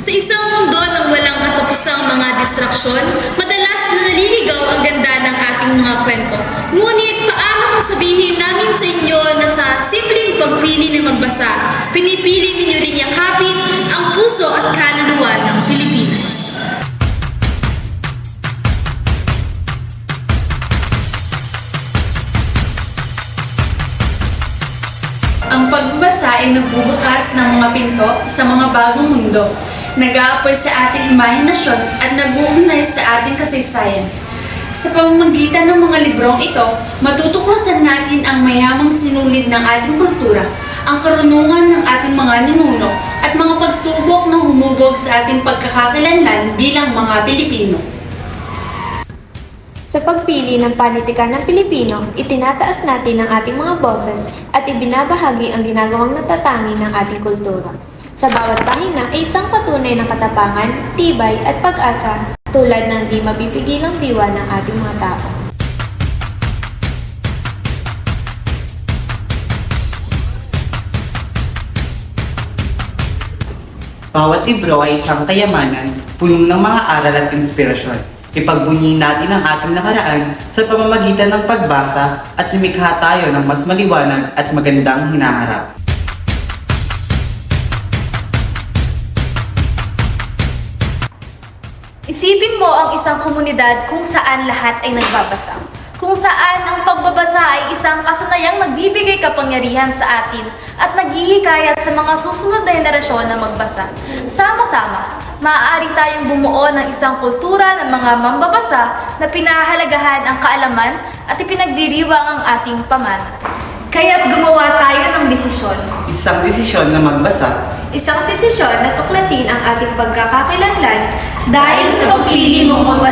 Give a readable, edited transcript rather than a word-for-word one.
Sa isang mundo ng walang katapusang mga distraksyon, madalas na naliligaw ang ganda ng ating mga kwento. Ngunit paano kung sabihin namin sa inyo na sa simpleng pagpili na magbasa, pinipili ninyo rin yakapin ang puso at kaluluwa ng Pilipinas? Ang pagbabasa ay nagbubukas ng mga pinto sa mga bagong mundo, nag-aapoy sa ating imahinasyon at nag-uugnay sa ating kasaysayan. Sa pamamagitan ng mga librong ito, matutuklasan natin ang mayamang sinulid ng ating kultura, ang karunungan ng ating mga ninuno, at mga pagsubok na humubog sa ating pagkakakilanlan bilang mga Pilipino. Sa pagpili ng panitikan ng Pilipino, itinataas natin ang ating mga boses at ibinabahagi ang ginagawang natatangi ng ating kultura. Sa bawat pahina ay isang patunay ng katapangan, tibay at pag-asa tulad ng di mapipigilang diwa ng ating mga tao. Bawat libro ay isang kayamanan, puno ng mga aral at inspirasyon. Ipagbunyi natin ang ating nakaraan sa pamamagitan ng pagbasa at lumikha tayo ng mas maliwanag at magandang hinaharap. Isipin mo ang isang komunidad kung saan lahat ay nagbabasa. Kung saan ang pagbabasa ay isang kasanayang nagbibigay kapangyarihan sa atin at naghihikayat sa mga susunod na henerasyon na magbasa. Sama-sama, maaari tayong bumuo ng isang kultura ng mga mambabasa na pinahahalagahan ang kaalaman at ipinagdiriwang ang ating pamana. Kaya't gumawa tayo ng desisyon. Isang desisyon na magbasa. Isang desisyon na tuklasin ang ating pagkakakilanlan Dahil sa pagpili mong magbasa,